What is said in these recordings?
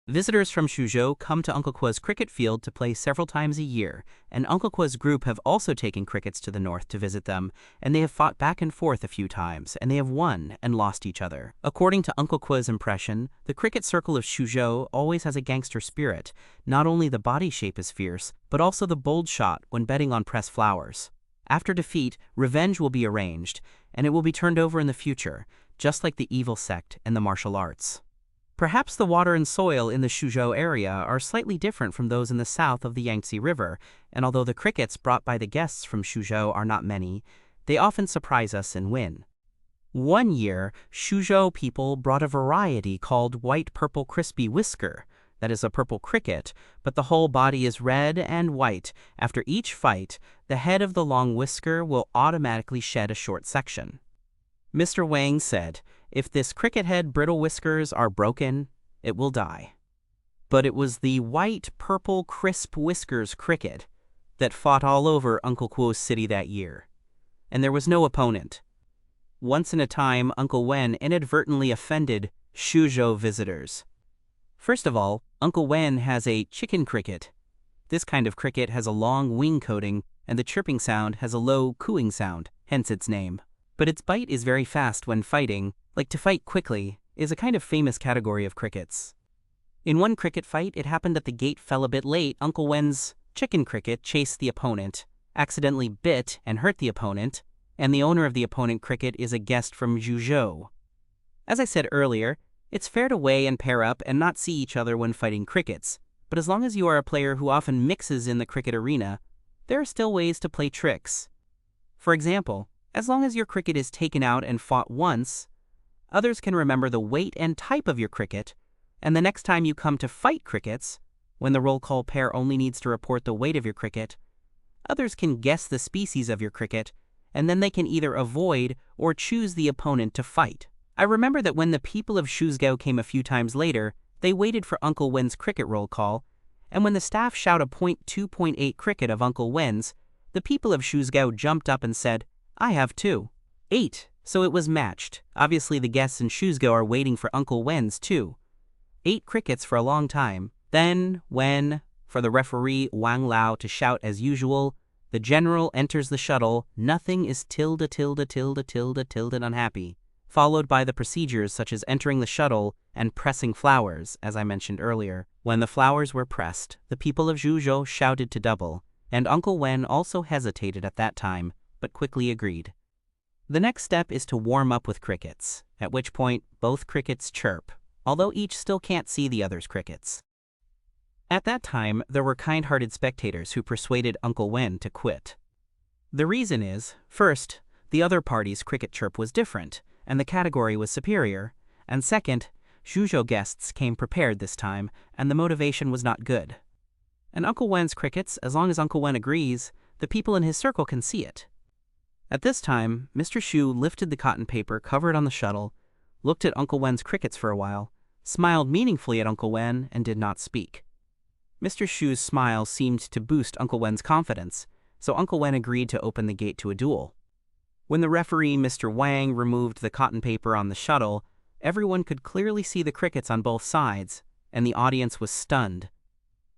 Visitors from Suzhou come to Uncle Qua's cricket field to play several times a year, and Uncle Qua's group have also taken crickets to the north to visit them, and they have fought back and forth a few times, and they have won and lost each other. According to Uncle Qua's impression, the cricket circle of Suzhou always has a gangster spirit. Not only the body shape is fierce, but also the bold shot when betting on pressed flowers. After defeat, revenge will be arranged, and it will be turned over in the future, just like the evil sect and the martial arts. Perhaps the water and soil in the Suzhou area are slightly different from those in the south of the Yangtze River, and although the crickets brought by the guests from Suzhou are not many, they often surprise us and win. One year, Suzhou people brought a variety called white-purple crispy whisker. That is a purple cricket, but the whole body is red and white. After each fight, the head of the long whisker will automatically shed a short section. Mr. Wang said, "If this cricket head brittle whiskers are broken, it will die." But it was the white-purple crisp whiskers cricket that fought all over Uncle Quo's city that year. And there was no opponent. Once in a time, Uncle Wen inadvertently offended Suzhou visitors. First of all, Uncle Wen has a chicken cricket. This kind of cricket has a long wing coating, and the chirping sound has a low cooing sound, hence its name. But its bite is very fast when fighting, like to fight quickly, is a kind of famous category of crickets. In one cricket fight, it happened that the gate fell a bit late. Uncle Wen's chicken cricket chased the opponent, accidentally bit and hurt the opponent, and the owner of the opponent cricket is a guest from Suzhou. As I said earlier, it's fair to weigh and pair up and not see each other when fighting crickets, but as long as you are a player who often mixes in the cricket arena, there are still ways to play tricks. For example, as long as your cricket is taken out and fought once, others can remember the weight and type of your cricket, and the next time you come to fight crickets, when the roll call pair only needs to report the weight of your cricket, others can guess the species of your cricket, and then they can either avoid or choose the opponent to fight. I remember that when the people of Suzhou came a few times later, they waited for Uncle Wen's cricket roll call, and when the staff shouted a .2.8 cricket of Uncle Wen's, the people of Suzhou jumped up and said, "I have 2. 8. So it was matched. Obviously the guests in Suzhou are waiting for Uncle Wen's too. 8 crickets for a long time. Then, when, for the referee Wang Lao to shout as usual, the general enters the shuttle, nothing is tilde unhappy, followed by the procedures such as entering the shuttle and pressing flowers, as I mentioned earlier. When the flowers were pressed, the people of Suzhou shouted to double, and Uncle Wen also hesitated at that time, but quickly agreed. The next step is to warm up with crickets, at which point both crickets chirp, although each still can't see the other's crickets. At that time, there were kind-hearted spectators who persuaded Uncle Wen to quit. The reason is, first, the other party's cricket chirp was different, and the category was superior, and second, Suzhou guests came prepared this time, and the motivation was not good. And Uncle Wen's crickets, as long as Uncle Wen agrees, the people in his circle can see it. At this time, Mr. Shu lifted the cotton paper covered on the shuttle, looked at Uncle Wen's crickets for a while, smiled meaningfully at Uncle Wen, and did not speak. Mr. Shu's smile seemed to boost Uncle Wen's confidence, so Uncle Wen agreed to open the gate to a duel. When the referee, Mr. Wang, removed the cotton paper on the shuttle, everyone could clearly see the crickets on both sides, and the audience was stunned.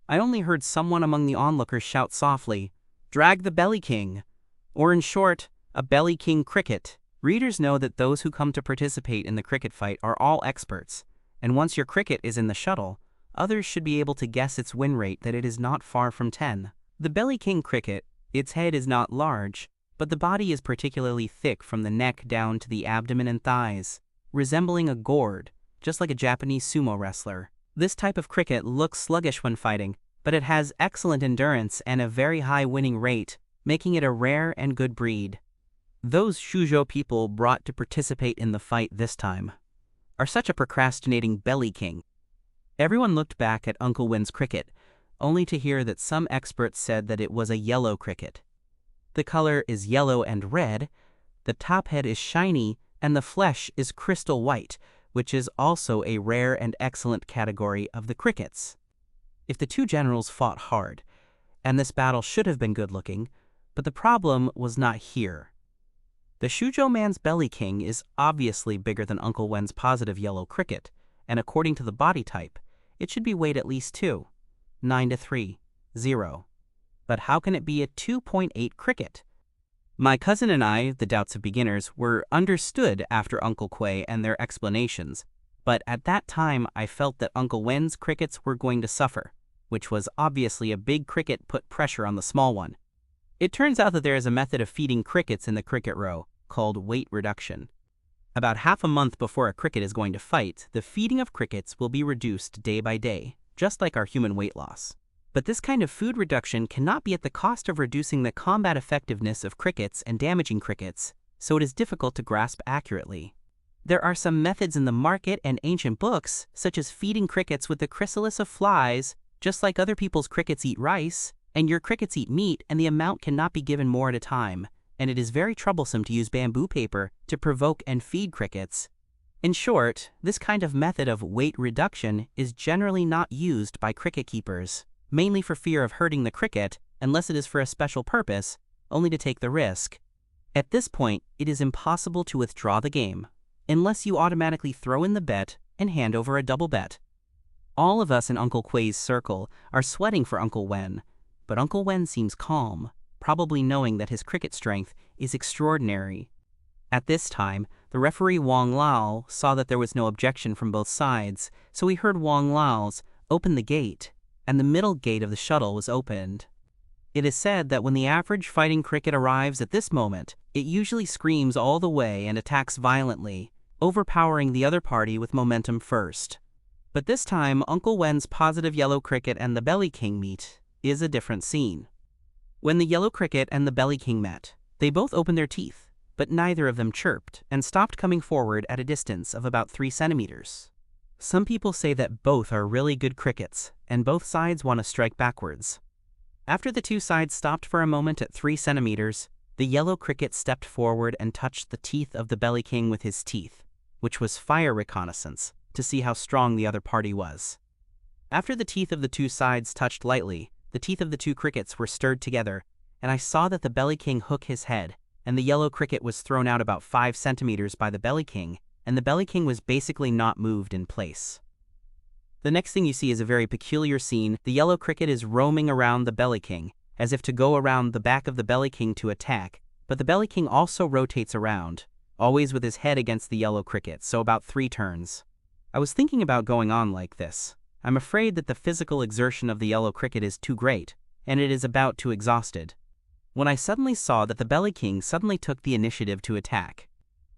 I only heard someone among the onlookers shout softly, "Drag the Belly King," or in short, a Belly King cricket. Readers know that those who come to participate in the cricket fight are all experts, and once your cricket is in the shuttle, others should be able to guess its win rate that it is not far from 10. The Belly King cricket, its head is not large, but the body is particularly thick from the neck down to the abdomen and thighs, resembling a gourd, just like a Japanese sumo wrestler. This type of cricket looks sluggish when fighting, but it has excellent endurance and a very high winning rate, making it a rare and good breed. Those Suzhou people brought to participate in the fight this time are such a procrastinating Belly King. Everyone looked back at Uncle Wen's cricket, only to hear that some experts said that it was a yellow cricket. The color is yellow and red, the top head is shiny, and the flesh is crystal white, which is also a rare and excellent category of the crickets. If the two generals fought hard, and this battle should have been good-looking, but the problem was not here. The Suzhou man's Belly King is obviously bigger than Uncle Wen's positive yellow cricket, and according to the body type, it should be weighed at least 2. 9 to 3. 0. But how can it be a 2.8 cricket? My cousin and I, the doubts of beginners, were understood after Uncle Quay and their explanations, but at that time I felt that Uncle Wen's crickets were going to suffer, which was obviously a big cricket put pressure on the small one. It turns out that there is a method of feeding crickets in the cricket row called weight reduction. About half a month before a cricket is going to fight, the feeding of crickets will be reduced day by day, just like our human weight loss. But this kind of food reduction cannot be at the cost of reducing the combat effectiveness of crickets and damaging crickets, so it is difficult to grasp accurately. There are some methods in the market and ancient books, such as feeding crickets with the chrysalis of flies, just like other people's crickets eat rice, and your crickets eat meat, and the amount cannot be given more at a time, and it is very troublesome to use bamboo paper to provoke and feed crickets. In short, this kind of method of weight reduction is generally not used by cricket keepers, mainly for fear of hurting the cricket, unless it is for a special purpose, only to take the risk. At this point, it is impossible to withdraw the game, unless you automatically throw in the bet and hand over a double bet. All of us in Uncle Quay's circle are sweating for Uncle Wen, but Uncle Wen seems calm, probably knowing that his cricket strength is extraordinary. At this time, the referee Wang Lao saw that there was no objection from both sides, so he heard Wang Lao's open the gate, and the middle gate of the shuttle was opened. It is said that when the average fighting cricket arrives at this moment, it usually screams all the way and attacks violently, overpowering the other party with momentum first. But this time, Uncle Wen's positive yellow cricket and the belly king meet is a different scene. When the yellow cricket and the belly king met, they both opened their teeth, but neither of them chirped and stopped coming forward at a distance of about 3 centimeters. Some people say that both are really good crickets, and both sides want to strike backwards. After the two sides stopped for a moment at 3 centimeters, the yellow cricket stepped forward and touched the teeth of the belly king with his teeth, which was fire reconnaissance, to see how strong the other party was. After the teeth of the two sides touched lightly, the teeth of the two crickets were stirred together, and I saw that the belly king hook his head, and the yellow cricket was thrown out about 5 centimeters by the belly king, and the belly king was basically not moved in place. The next thing you see is a very peculiar scene. The yellow cricket is roaming around the belly king, as if to go around the back of the belly king to attack, but the belly king also rotates around, always with his head against the yellow cricket, so about 3 turns. I was thinking about going on like this. I'm afraid that the physical exertion of the yellow cricket is too great, and it is about too exhausted, when I suddenly saw that the belly king suddenly took the initiative to attack.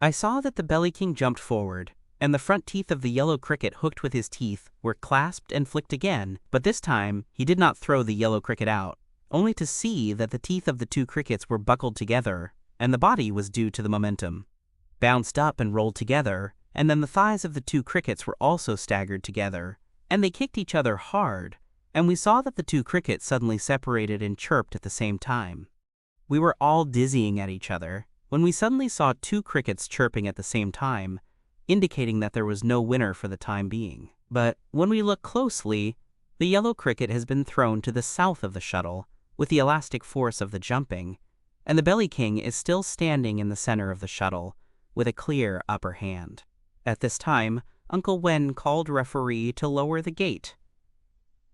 I saw that the belly king jumped forward, and the front teeth of the yellow cricket hooked with his teeth were clasped and flicked again, but this time he did not throw the yellow cricket out, only to see that the teeth of the two crickets were buckled together, and the body was due to the momentum, bounced up and rolled together, and then the thighs of the two crickets were also staggered together, and they kicked each other hard, and we saw that the two crickets suddenly separated and chirped at the same time. We were all dizzying at each other, when we suddenly saw 2 crickets chirping at the same time, indicating that there was no winner for the time being. But when we look closely, the yellow cricket has been thrown to the south of the shuttle, with the elastic force of the jumping, and the belly king is still standing in the center of the shuttle, with a clear upper hand. At this time, Uncle Wen called referee to lower the gate.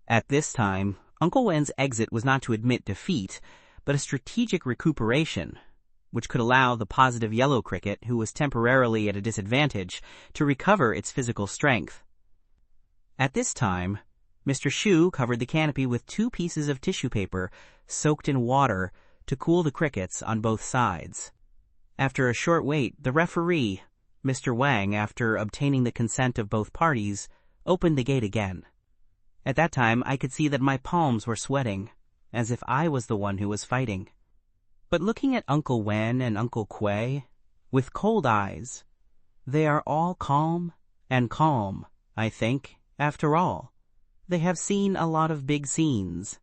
At this time, Uncle Wen's exit was not to admit defeat, but a strategic recuperation, which could allow the positive yellow cricket, who was temporarily at a disadvantage, to recover its physical strength. At this time, Mr. Shu covered the canopy with 2 pieces of tissue paper soaked in water to cool the crickets on both sides. After a short wait, the referee, Mr. Wang, after obtaining the consent of both parties, opened the gate again. At that time, I could see that my palms were sweating, as if I was the one who was fighting. But looking at Uncle Wen and Uncle Quay, with cold eyes, they are all calm and calm, I think, after all. They have seen a lot of big scenes.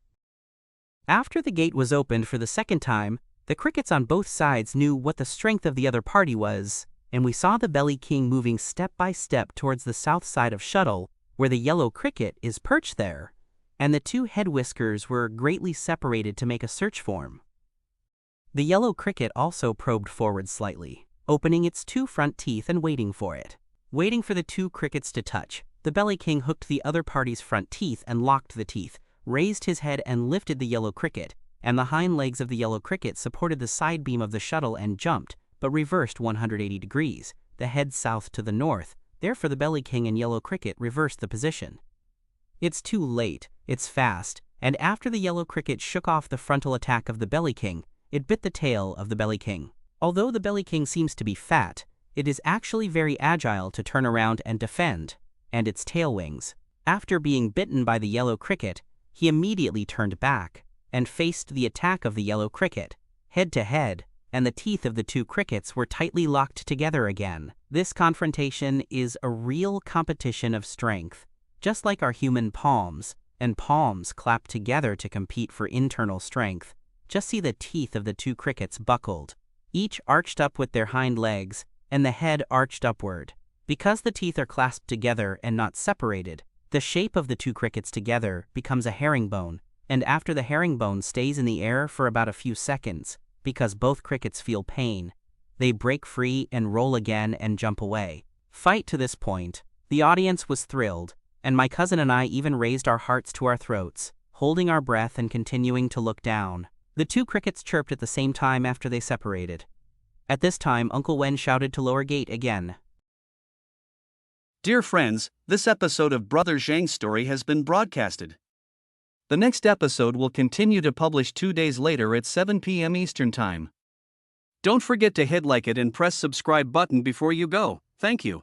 After the gate was opened for the second time, the crickets on both sides knew what the strength of the other party was, and we saw the belly king moving step by step towards the south side of shuttle, where the yellow cricket is perched there, and the 2 head whiskers were greatly separated to make a search for him. The yellow cricket also probed forward slightly, opening its 2 front teeth and waiting for it. Waiting for the 2 crickets to touch, The Belly King hooked the other party's front teeth and locked the teeth, raised his head and lifted the yellow cricket, and the hind legs of the yellow cricket supported the side beam of the shuttle and jumped, but reversed 180 degrees, the head south to the north. Therefore the Belly King and yellow cricket reversed the position. It's too late, it's fast, and after the yellow cricket shook off the frontal attack of the Belly King, it bit the tail of the Belly King. Although the Belly King seems to be fat, it is actually very agile to turn around and defend, and its tail wings. After being bitten by the yellow cricket, he immediately turned back and faced the attack of the yellow cricket, head to head, and the teeth of the two crickets were tightly locked together again. This confrontation is a real competition of strength, just like our human palms, and palms clap together to compete for internal strength. Just see the teeth of the two crickets buckled, each arched up with their hind legs, and the head arched upward. Because the teeth are clasped together and not separated, the shape of the two crickets together becomes a herringbone, and after the herringbone stays in the air for about a few seconds, because both crickets feel pain, they break free and roll again and jump away. Fight to this point. The audience was thrilled, and my cousin and I even raised our hearts to our throats, holding our breath and continuing to look down. The two crickets chirped at the same time after they separated. At this time, Uncle Wen shouted to lower gate again. Dear friends, this episode of Brother Zhang's story has been broadcasted. The next episode will continue to publish 2 days later at 7 p.m. Eastern Time. Don't forget to hit like it and press subscribe button before you go. Thank you.